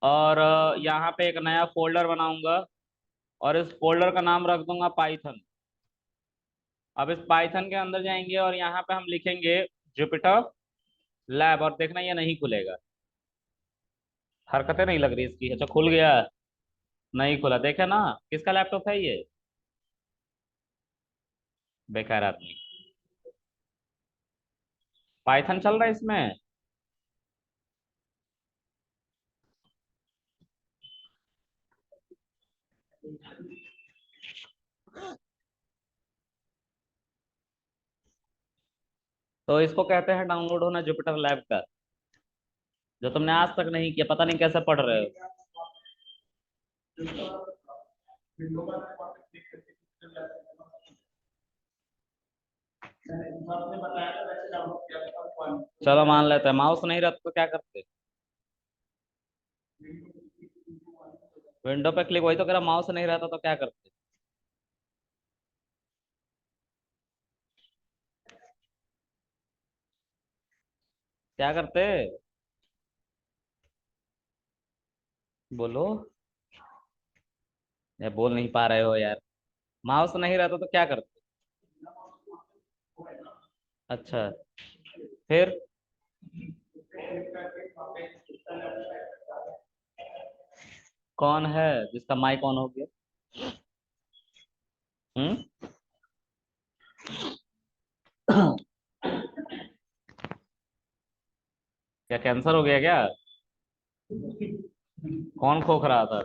और यहाँ पे एक नया फोल्डर बनाऊंगा और इस फोल्डर का नाम रख दूंगा पाइथन। अब इस पाइथन के अंदर जाएंगे और यहाँ पे हम लिखेंगे जुपिटर लैब, और देखना ये नहीं खुलेगा। हरकतें नहीं लग रही इसकी। अच्छा खुल गया। नहीं खुला, देखे ना। किसका लैपटॉप है ये? बेकार आदमी। पाइथन चल रहा है इसमें। तो इसको कहते हैं डाउनलोड होना जुपिटर लैब का, जो तुमने आज तक नहीं किया। पता नहीं कैसे पढ़ रहे हो। चलो मान लेते हैं माउस नहीं रहता तो क्या करते? विंडो पे क्लिक, वही तो कह रहा, माउस नहीं रहता तो क्या करते? क्या करते? बोलो। ये बोल नहीं पा रहे हो यार। माउस नहीं रहता तो क्या करते? अच्छा, फिर? कौन है जिसका माइक ऑन हो गया? हम्म। क्या कैंसर हो गया क्या? कौन खोख रहा था?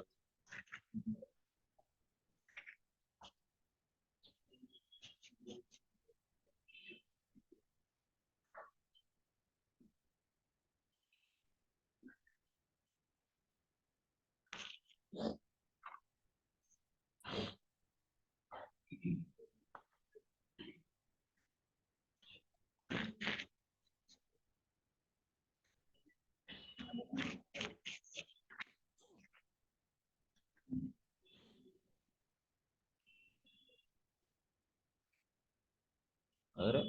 अरे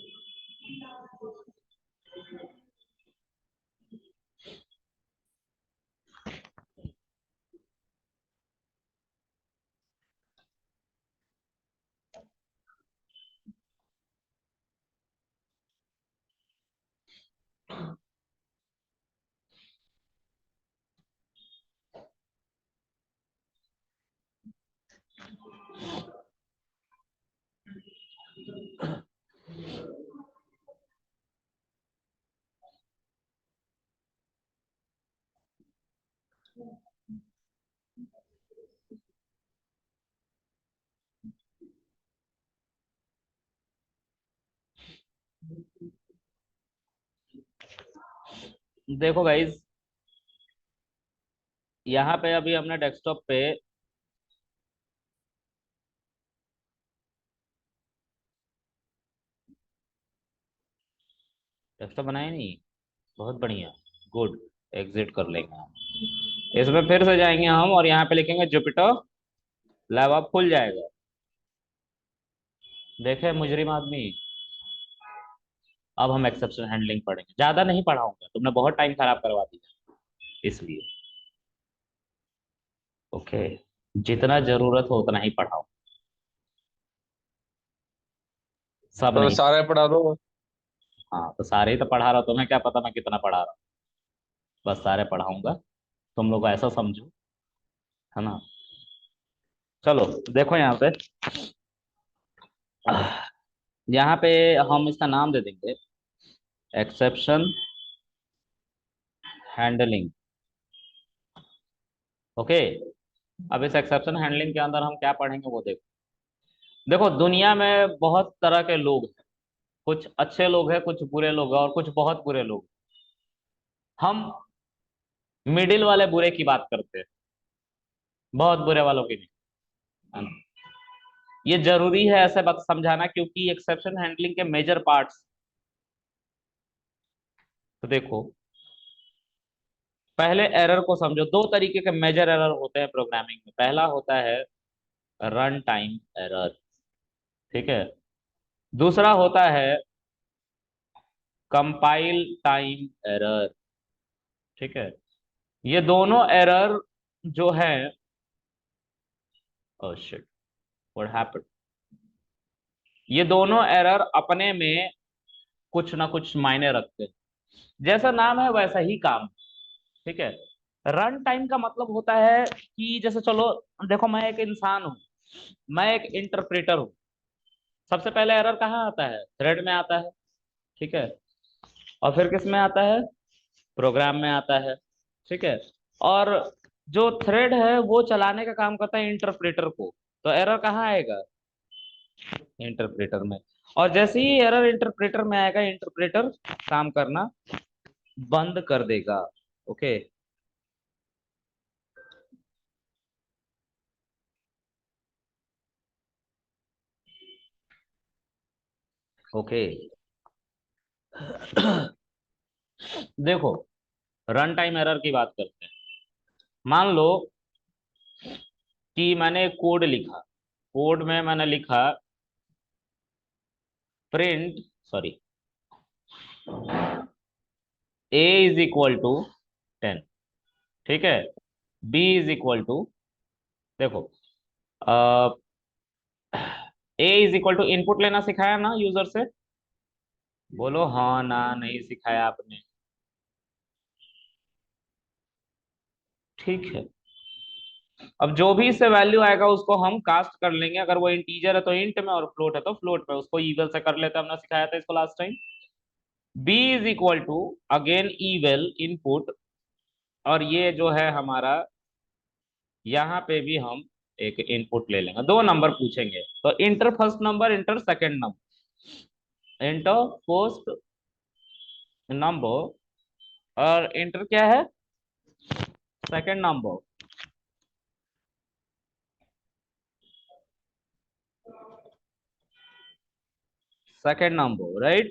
देखो गाइज, यहाँ पे अभी हमने डेस्कटॉप पे डेस्कटॉप बनाया नहीं। बहुत बढ़िया। गुड। एग्जिट कर लेंगे हम। इसमें फिर से जाएंगे हम और यहाँ पे लिखेंगे जुपिटर लैब, अब खुल जाएगा। देखे मुजरिम आदमी। अब हम एक्सेप्शन हैंडलिंग पढ़ेंगे। ज्यादा नहीं पढ़ाऊंगा, तुमने बहुत टाइम खराब करवा दिया इसलिए। ओके। जितना जरूरत हो उतना ही पढ़ाओ। सब तो नहीं। सारा पढ़ा दो। हाँ तो सारे ही तो पढ़ा रहा हूँ, तुम्हें क्या पता मैं कितना पढ़ा रहा हूँ। बस सारे पढ़ाऊंगा। तुम लोग ऐसा समझो, है ना। चलो देखो यहाँ पे। यहाँ पे हम इसका नाम दे देंगे एक्सेप्शन हैंडलिंग। ओके। अब इस एक्सेप्शन हैंडलिंग के अंदर हम क्या पढ़ेंगे वो देखो। देखो दुनिया में बहुत तरह के लोग हैं। कुछ अच्छे लोग हैं, कुछ बुरे लोग हैं, और कुछ बहुत बुरे लोग। हम मिडिल वाले बुरे की बात करते हैं, बहुत बुरे वालों की नहीं, है ना। ये जरूरी है ऐसे बात समझाना, क्योंकि एक्सेप्शन हैंडलिंग के मेजर पार्ट्स। तो देखो, पहले एरर को समझो। दो तरीके के मेजर एरर होते हैं प्रोग्रामिंग में। पहला होता है रन टाइम एरर, ठीक है। दूसरा होता है कंपाइल टाइम एरर, ठीक है। ये दोनों एरर जो है, ओह शिट, व्हाट हैपेंड, ये दोनों एरर अपने में कुछ ना कुछ मायने रखते हैं। जैसा नाम है वैसा ही काम। ठीक है। रन टाइम का मतलब होता है कि जैसे चलो, देखो मैं एक इंसान हूं, मैं एक इंटरप्रेटर हूं। सबसे पहले एरर कहाँ आता है? थ्रेड में आता है। ठीक है। और फिर किस में आता है? प्रोग्राम में आता है। ठीक है। और जो थ्रेड है वो चलाने का काम करता है इंटरप्रेटर को। तो एरर कहाँ आएगा? इंटरप्रेटर में। और जैसे ही एरर इंटरप्रेटर में आएगा, इंटरप्रेटर काम करना बंद कर देगा। ओके। ओके। देखो, रन टाइम एरर की बात करते हैं। मान लो कि मैंने एक कोड लिखा, कोड में मैंने लिखा print, sorry, A is equal to 10। ठीक है। बी इज इक्वल टू, देखो, A is equal to input लेना सिखाया ना यूजर से? बोलो हाँ ना, नहीं सिखाया आपने? ठीक है। अब जो भी इससे वैल्यू आएगा उसको हम कास्ट कर लेंगे। अगर वो इंटीजर है तो इंट में, और फ्लोट है तो फ्लोट में। उसको ईवल से कर लेते हैं, हमने सिखाया था इसको last time. B is equal to again eval input, और ये जो है हमारा, यहाँ पे भी हम एक इनपुट ले लेंगे। दो नंबर पूछेंगे तो inter first number, inter second number, inter first number, और इंटर क्या है? Second number. Second number, right.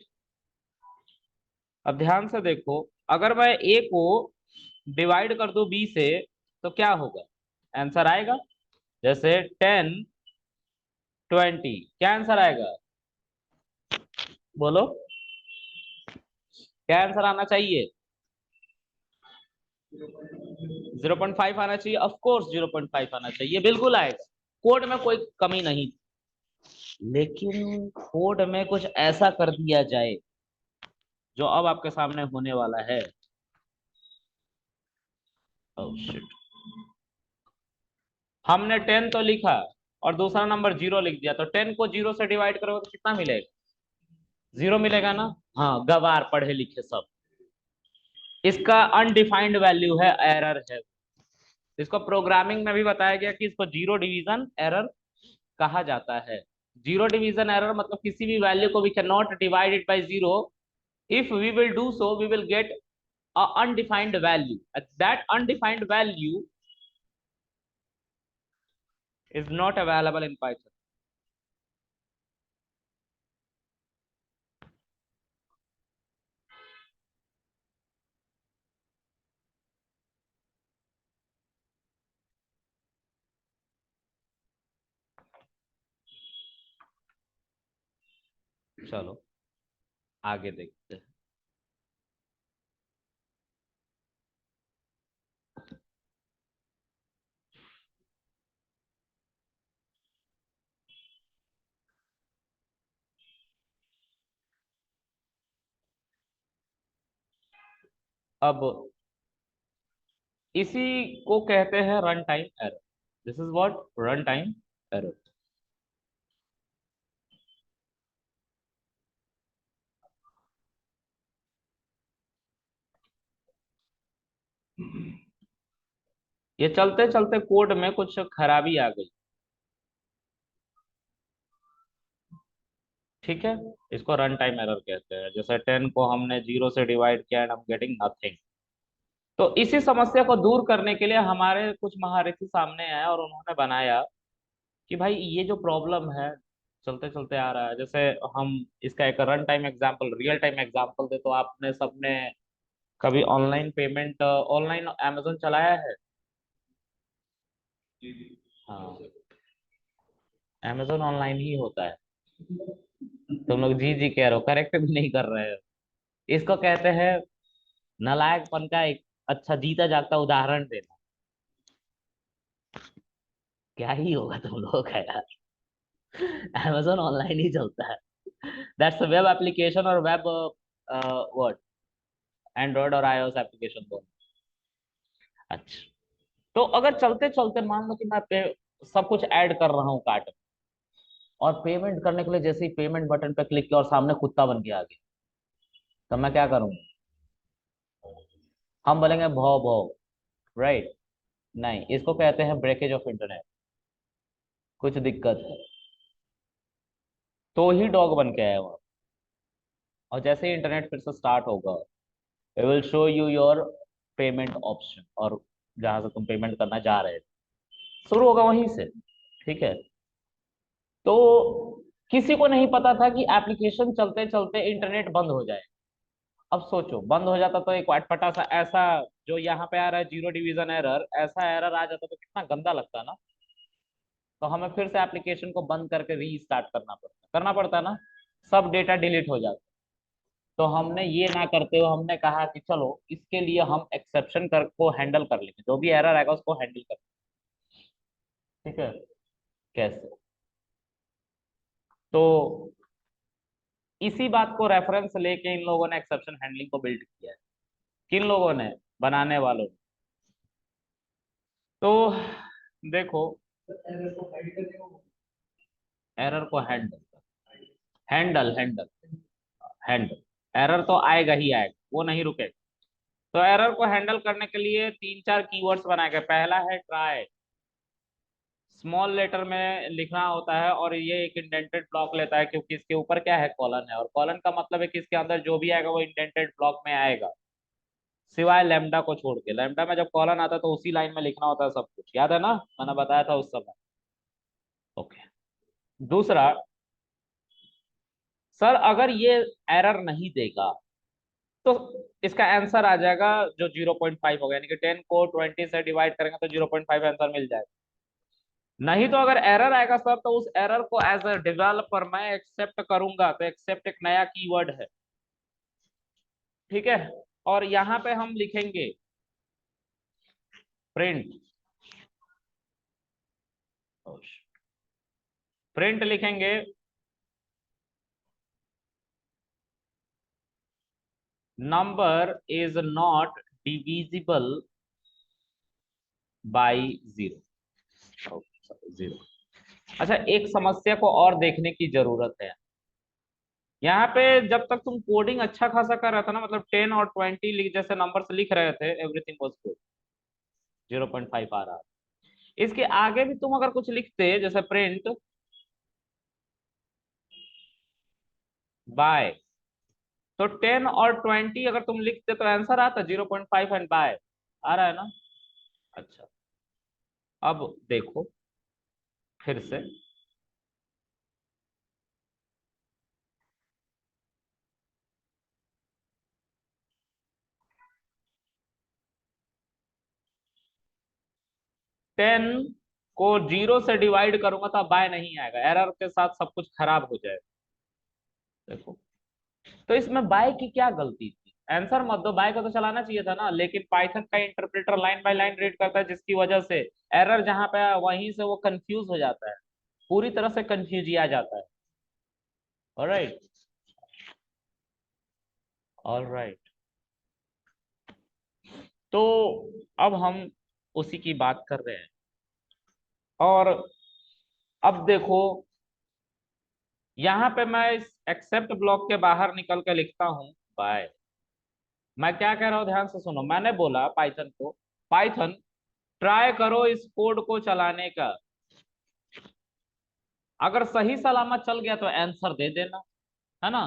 अब ध्यान से देखो, अगर मैं ए को डिवाइड कर दूं बी से, तो क्या होगा? आंसर आएगा। जैसे 10 20, क्या आंसर आएगा? बोलो, क्या आंसर आना चाहिए? 0.5 आना चाहिए, ऑफ कोर्स 0.5 आना चाहिए, बिल्कुल आएगा। कोड में कोई कमी नहीं। लेकिन कोड में कुछ ऐसा कर दिया जाए जो अब आपके सामने होने वाला है। Oh shit. हमने 10 तो लिखा और दूसरा नंबर 0 लिख दिया, तो 10 को 0 से डिवाइड करोगे तो कितना मिलेगा? 0 मिलेगा ना? हाँ, गवार पढ़े लिखे सब। इसका अनडिफाइंड वैल्यू है, एरर है। इसको प्रोग्रामिंग में भी बताया गया कि इसको जीरो डिवीजन एरर कहा जाता है। जीरो डिवीजन एरर मतलब किसी भी वैल्यू को we can not divide it by zero. If we will do so we will get a undefined value, that undefined value is not available in Python. चलो आगे देखते हैं। अब इसी को कहते हैं run time error. This is what run time error. ये चलते चलते कोड में कुछ खराबी आ गई। ठीक है। इसको रन टाइम एरर कहते हैं। जैसे 10 को हमने 0 से डिवाइड किया and I am getting nothing. तो इसी समस्या को दूर करने के लिए हमारे कुछ महारथी सामने आए और उन्होंने बनाया कि भाई ये जो प्रॉब्लम है चलते चलते आ रहा है, जैसे हम इसका एक run time example, real time example दे, तो आपने सबने कभी ऑनलाइन पेमेंट, ऑनलाइन अमेजोन चलाया है? हाँ, अमेजोन ऑनलाइन ही होता है। तुम लोग जी जी कह रहे हो, करेक्ट भी नहीं कर रहे हो। इसको कहते हैं नालायकपन का एक अच्छा जीता जागता उदाहरण देना, क्या ही होगा तुम लोगों का यार। अमेजोन ऑनलाइन ही चलता है। दैट्स वेब एप्लीकेशन और वेब वर्ड, एंड्रॉयड और आईओएस एप्लीकेशन दोनों। अच्छा, तो अगर चलते चलते मान लो कि मैं सब कुछ ऐड कर रहा हूँ कार्ट में, और पेमेंट करने के लिए जैसे ही पेमेंट बटन पे क्लिक किया और सामने कुत्ता बन के आ गया, तो मैं क्या करूंगा? हम बोलेंगे भौ भौ, राइट? नहीं, इसको कहते हैं ब्रेकेज ऑफ इंटरनेट। कुछ दिक्कत है तो ही डॉग बन के आया वो। और जैसे ही इंटरनेट फिर से स्टार्ट होगा, it will show you your payment option, और जहां से तुम पेमेंट करना चाह रहे थे शुरू होगा वहीं से। ठीक है, तो किसी को नहीं पता था कि एप्लीकेशन चलते चलते इंटरनेट बंद हो जाए। अब सोचो, बंद हो जाता तो एक अटपटा सा ऐसा, जो यहाँ पे आ रहा है जीरो डिवीजन एरर, ऐसा एरर आ जाता तो कितना गंदा लगता ना। तो हमें फिर से एप्लीकेशन को बंद करके रीस्टार्ट करना पड़ता ना, सब डेटा डिलीट हो जाता। तो हमने ये ना करते हुए हमने कहा कि चलो इसके लिए हम एक्सेप्शन कर को हैंडल कर लेंगे, जो भी एरर आएगा उसको हैंडल कर। ठीक है, कैसे? तो इसी बात को रेफरेंस लेके इन लोगों ने एक्सेप्शन हैंडलिंग को बिल्ड किया है। किन लोगों ने? बनाने वालों ने। तो देखो, एरर को हैंडल हैंडल हैंडल एरर तो आएगा ही आएगा, वो नहीं रुकेगा। तो एरर को हैंडल करने के लिए तीन चार कीवर्ड्स बनाए गए। पहला है ट्राई, स्मॉल लेटर में लिखना होता है, और ये एक इंडेंटेड ब्लॉक लेता है क्योंकि इसके ऊपर क्या है, कॉलन है, और कॉलन का मतलब है कि इसके अंदर जो भी आएगा वो इंडेंटेड ब्लॉक में आएगा, सिवाय लैम्डा को छोड़ के। लैम्डा में जब कॉलन आता है तो उसी लाइन में लिखना होता है सब कुछ, याद है ना, मैंने बताया था उस समय। ओके। दूसरा, सर अगर ये एरर नहीं देगा तो इसका आंसर आ जाएगा जो 0.5 होगा, यानी कि 10 को 20 से डिवाइड करेंगे तो 0.5 आंसर मिल जाएगा। नहीं तो अगर एरर आएगा सर, तो उस एरर को एज अ डेवलपर मैं एक्सेप्ट करूंगा। तो एक्सेप्ट एक नया कीवर्ड है, ठीक है। और यहाँ पे हम लिखेंगे प्रिंट, प्रिंट लिखेंगे number is not divisible by zero, zero. अच्छा, एक समस्या को और देखने की जरूरत है। यहाँ पे जब तक तुम कोडिंग अच्छा खासा कर रहा था ना, मतलब 10 और 20 जैसे नंबर्स लिख रहे थे, एवरीथिंग वाज गुड, 0.5 आ रहा। इसके आगे भी तुम अगर कुछ लिखते जैसे प्रिंट बाय, तो 10 और 20 अगर तुम लिखते तो आंसर आता 0.5 एंड बाय, आ रहा है ना। अच्छा, अब देखो फिर से, 10 को जीरो से डिवाइड करूंगा तो बाय नहीं आएगा, एरर के साथ सब कुछ खराब हो जाएगा। देखो, तो इसमें बाय की क्या गलती थी? आंसर मत दो, बाय को तो चलाना चाहिए था ना, लेकिन पाइथन का interpreter line by line read करता है, जिसकी वजह से एरर जहां पे है, वहीं से वो कंफ्यूज हो जाता है, पूरी तरह से कंफ्यूज आ जाता है। Alright, alright. तो अब हम उसी की बात कर रहे हैं, और अब देखो, यहाँ पे मैं इस एक्सेप्ट ब्लॉक के बाहर निकल के लिखता हूँ बाय। मैं क्या कह रहा हूँ, ध्यान से सुनो। मैंने बोला पाइथन को, पाइथन ट्राई करो इस कोड को चलाने का, अगर सही सलामत चल गया तो आंसर दे देना, है ना,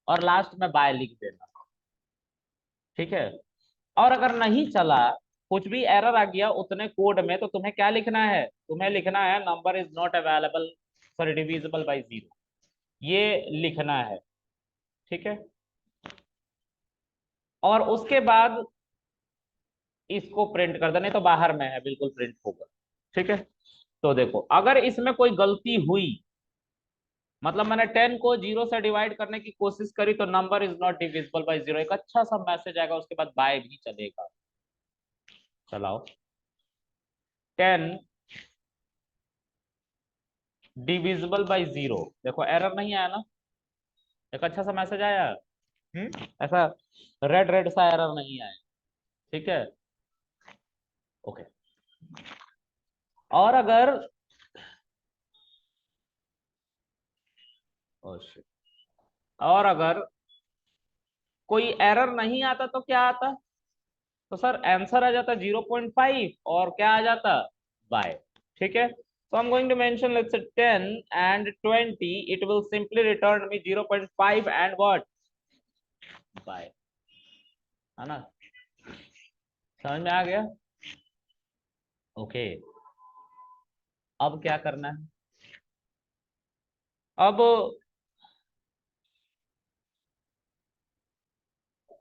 और लास्ट में बाय लिख देना। ठीक है, और अगर नहीं चला, कुछ भी एरर आ गया उतने कोड में, तो तुम्हें क्या लिखना है? तुम्हें लिखना है number is not available for divisible by zero, ये लिखना है। ठीक है, और उसके बाद इसको प्रिंट कर देना, नहीं तो बाहर में है, बिल्कुल प्रिंट होगा। ठीक है, तो देखो अगर इसमें कोई गलती हुई, मतलब मैंने 10 को जीरो से डिवाइड करने की कोशिश करी, तो number is not divisible by zero, एक अच्छा सा मैसेज आएगा, उसके बाद बाय भी चलेगा। चलाओ। 10 डिविजिबल बाई 0। देखो एरर नहीं आया ना, एक अच्छा सा मैसेज आया। ऐसा रेड रेड सा एरर नहीं आया। ठीक है, ओके। और अगर oh shit, और अगर कोई एरर नहीं आता तो क्या आता? तो सर आंसर आ जाता 0.5 और क्या आ जाता? बाय। ठीक है, so I'm going to mention let's say 10 and 20, it will simply return me 0.5 and what? Bye. है ना, समझ में आ गया? ओके, अब क्या करना है? अब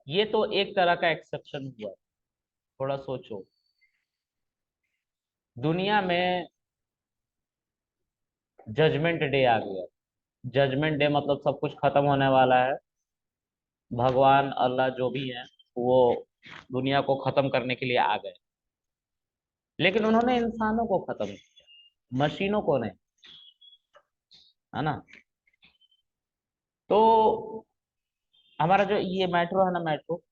ये तो एक तरह का एक्सेप्शन हुआ। थोड़ा सोचो, दुनिया में जजमेंट डे आ गया। जजमेंट डे मतलब सब कुछ खत्म होने वाला है। भगवान अल्लाह जो भी है वो दुनिया को खत्म करने के लिए आ गए, लेकिन उन्होंने इंसानों को खत्म किया, मशीनों को नहीं। है ना, तो हमारा जो ये मेट्रो है ना, मेट्रो,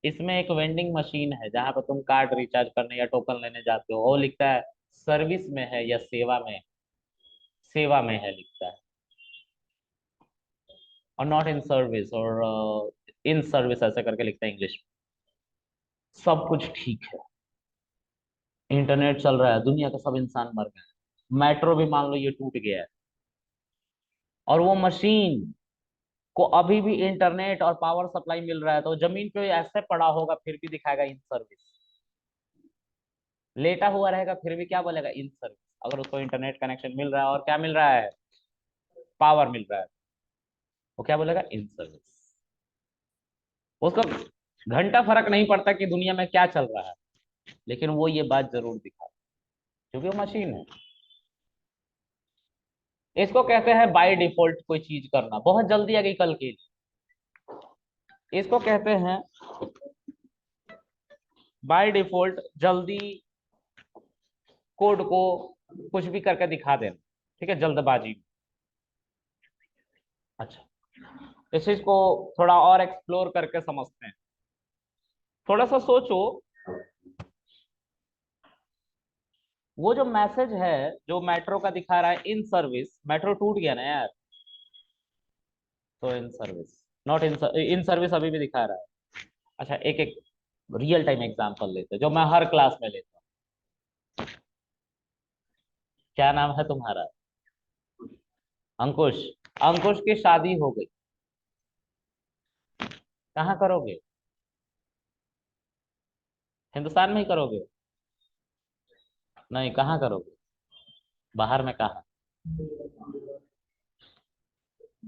इसमें एक वेंडिंग मशीन है जहां पर तुम कार्ड रिचार्ज करने या टोकन लेने जाते हो, वो लिखता है सर्विस में है या सेवा में। सेवा में है लिखता है, और नॉट इन सर्विस, और इन सर्विस ऐसे करके लिखता है इंग्लिश में। सब कुछ ठीक है, इंटरनेट चल रहा है, दुनिया का सब इंसान मर गए हैं, मेट्रो भी मान लो ये टूट गया है, और वो मशीन को अभी भी इंटरनेट और पावर सप्लाई मिल रहा है, तो जमीन पे ऐसे पड़ा होगा फिर भी दिखाएगा इन सर्विस। लेटा हुआ रहेगा फिर भी क्या बोलेगा? In service. अगर उसको इंटरनेट कनेक्शन मिल रहा है और क्या मिल रहा है? पावर मिल रहा है, वो क्या बोलेगा? In service. उसको घंटा फर्क नहीं पड़ता कि दुनिया में क्या चल रहा है, लेकिन वो ये बात जरूर दिखा, क्योंकि वो मशीन है। इसको कहते हैं बाय डिफॉल्ट कोई चीज करना। बहुत जल्दी आ गई कल के लिए। इसको कहते हैं बाय डिफॉल्ट जल्दी कोड को कुछ भी करके दिखा देना। ठीक है, जल्दबाजी में। अच्छा, इस चीज को थोड़ा और एक्सप्लोर करके समझते हैं। थोड़ा सा सोचो, वो जो मैसेज है जो मेट्रो का दिखा रहा है इन सर्विस, मेट्रो टूट गया ना यार, तो in service, not in in service अभी भी दिखा रहा है। अच्छा, एक एक रियल टाइम एग्जांपल लेते हैं जो मैं हर क्लास में लेता हूँ। क्या नाम है तुम्हारा? अंकुश। अंकुश की शादी हो गई, कहाँ करोगे? हिंदुस्तान में ही करोगे? नहीं, कहाँ करोगे? बाहर में कहाँ?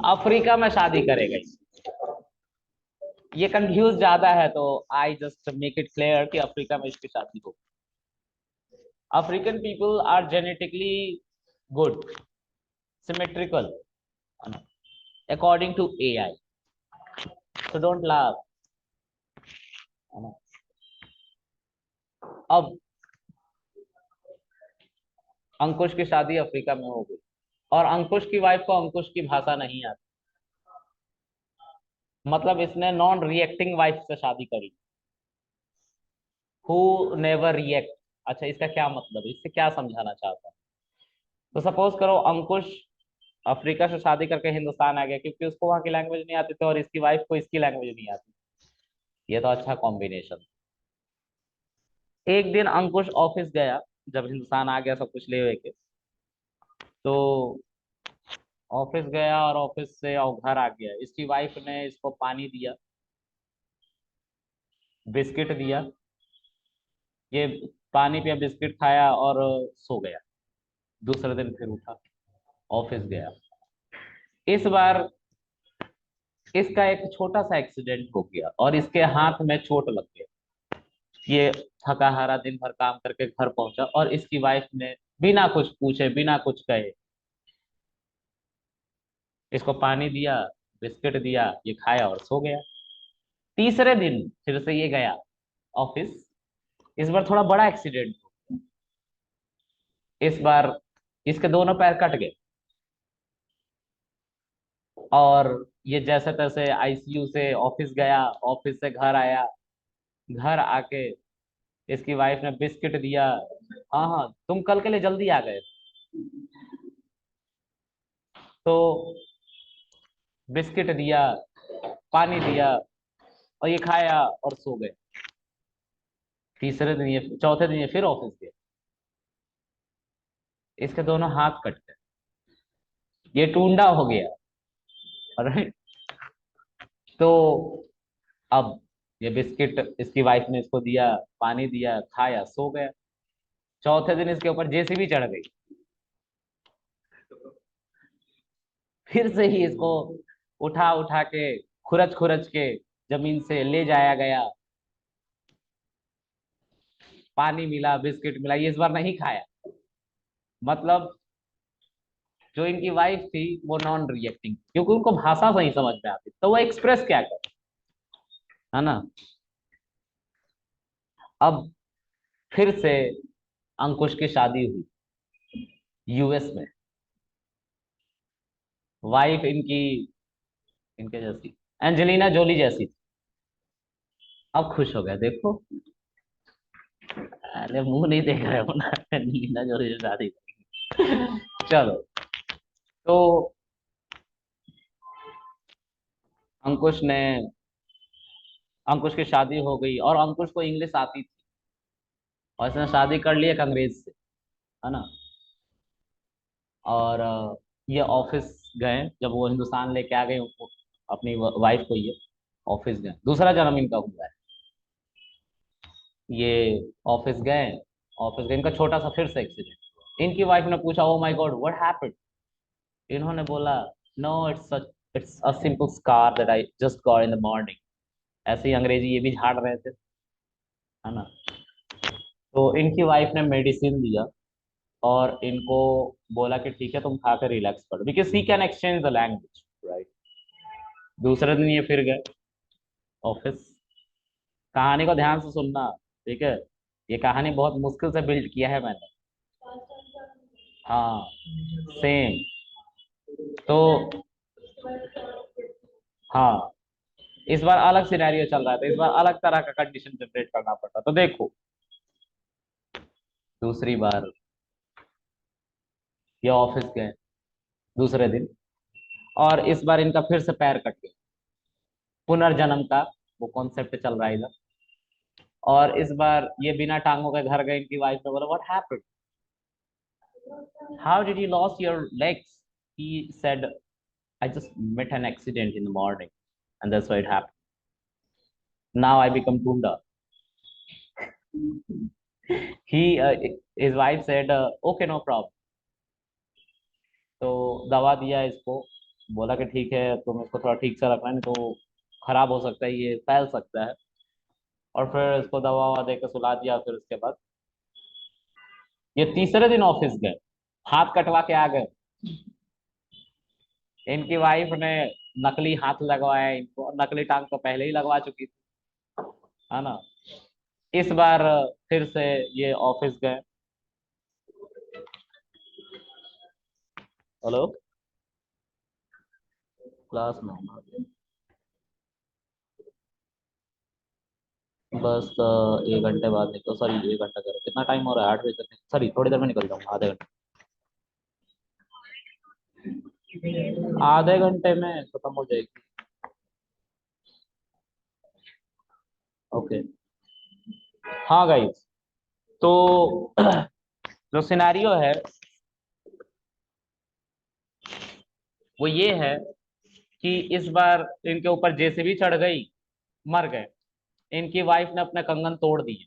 अफ्रीका में शादी करेगा। ये कंफ्यूज ज्यादा है तो I just make it clear कि अफ्रीका में इसकी शादी हो। African people are genetically good, symmetrical, according to AI. So don't laugh. अब अंकुश की शादी अफ्रीका में हो गई, और अंकुश की वाइफ को अंकुश की भाषा नहीं आती, मतलब इसने नॉन रिएक्टिंग वाइफ से शादी करी, हु नेवर रिएक्ट। अच्छा, इसका क्या मतलब है? इससे क्या समझाना चाहता है? तो सपोज करो अंकुश अफ्रीका से शादी करके हिंदुस्तान आ गया, क्योंकि उसको वहां की लैंग्वेज नहीं आती थी और इसकी वाइफ को इसकी लैंग्वेज नहीं आती। ये तो अच्छा कॉम्बिनेशन। एक दिन अंकुश ऑफिस गया, जब हिंदुस्तान आ गया सब कुछ ले हुए के, तो ऑफिस गया और ऑफिस से और घर आ गया। इसकी वाइफ ने इसको पानी दिया, बिस्किट दिया, ये पानी पिया, बिस्किट खाया और सो गया। दूसरे दिन फिर उठा, ऑफिस गया। इस बार इसका एक छोटा सा एक्सीडेंट हो गया और इसके हाथ में चोट लग गया। ये थका हारा दिन भर काम करके घर पहुंचा और इसकी वाइफ ने बिना कुछ पूछे बिना कुछ कहे इसको पानी दिया, बिस्किट दिया, ये खाया और सो गया। तीसरे दिन फिर से ये गया ऑफिस, इस बार थोड़ा बड़ा एक्सीडेंट। इस बार इसके दोनों पैर कट गए, और ये जैसे तैसे आईसीयू से ऑफिस गया, ऑफिस से घर आया। घर आके इसकी वाइफ ने बिस्किट दिया। हाँ हाँ, तुम कल के लिए जल्दी आ गए। तो बिस्किट दिया, पानी दिया, और ये खाया और सो गए। तीसरे दिन ये, चौथे दिन ये फिर ऑफिस गए। इसके दोनों हाथ कट गए, ये टूंडा हो गया। राइट। तो अब ये बिस्किट इसकी वाइफ ने इसको दिया, पानी दिया, खाया, सो गया। चौथे दिन इसके ऊपर जेसीबी चढ़ गई। फिर से ही इसको उठा उठा के, खुरच खुरच के जमीन से ले जाया गया। पानी मिला, बिस्किट मिला, ये इस बार नहीं खाया। मतलब जो इनकी वाइफ थी वो नॉन रिएक्टिंग, क्योंकि उनको भाषा सही समझ में आती, तो वो एक्सप्रेस क्या कर, है ना। अब फिर से अंकुश की शादी हुई यूएस में। वाइफ इनकी, इनके जैसी, एंजेलिना जोली जैसी थी। अब खुश हो गया, देखो। अरे मुंह नहीं देख रहे हो ना, एंजेलिना जोली से शादी करेंगे। चलो। तो अंकुश ने, अंकुश की शादी हो गई, और अंकुश को इंग्लिश आती थी, और इसने शादी कर ली एक अंग्रेज से, है ना। और ये ऑफिस गए, जब वो हिंदुस्तान लेके आ गए अपनी वाइफ को, ये ऑफिस गए, दूसरा जन्म इनका हुआ है। ये ऑफिस गए, इनका छोटा सा फिर से एक्सीडेंट। इनकी वाइफ ने पूछा, oh my god what happened. इन्होंने बोला, no it's a simple scar that I just got in the morning. ऐसे ही अंग्रेजी ये भी झाड़ रहे थे, है ना। तो इनकी वाइफ ने मेडिसिन दिया, और इनको बोला कि ठीक है तुम खा कर रिलैक्स करो, because she can exchange the language, right. दूसरे दिन ये फिर गए ऑफिस। कहानी को ध्यान से सुनना, ठीक है। ये कहानी बहुत मुश्किल से बिल्ड किया है मैंने। हाँ, सेम। तो हाँ, इस बार अलग सिनेरियो चल रहा था, इस बार अलग तरह का कंडीशन जनरेट करना पड़ता, तो देखो। दूसरी बार ये ऑफिस गए दूसरे दिन, और इस बार इनका फिर से पैर कट गया। पुनर्जन्म का वो कॉन्सेप्ट चल रहा है इधर। और इस बार ये बिना टांगों के घर गए, इनकी वाइफ ने बोला, what happened, how did you lost your legs. He said, I just met an accident in the morning, and that's why it happened. Now I become Tunda. He, his wife said, okay, no problem. तो दवा दिया इसको, बोला कि ठीक है तुम इसको थोड़ा ठीक से रखना, नहीं तो खराब हो सकता है, ये फैल सकता है। और फिर इसको दवा ववा देकर सुला दिया। फिर उसके बाद ये तीसरे दिन ऑफिस गए, हाथ कटवा के आ गए। इनकी वाइफ ने नकली हाथ लगवाया इनको, नकली टांग तो पहले ही लगवा चुकी थी, है ना। इस बार फिर से ये ऑफिस गए। हेलो, क्लास में हूँ। बस 1 घंटे बाद निकलो, सॉरी 1 घंटा करो, कितना टाइम हो रहा है, 8 बजे तक, सॉरी थोड़ी देर में निकल जाऊंगा, आधे घंटे में खत्म हो जाएगी। ओके। हाँ गाइस, तो जो सिनेरियो है वो ये है कि इस बार इनके ऊपर जेसीबी चढ़ गई, मर गए। इनकी वाइफ ने अपने कंगन तोड़ दिए,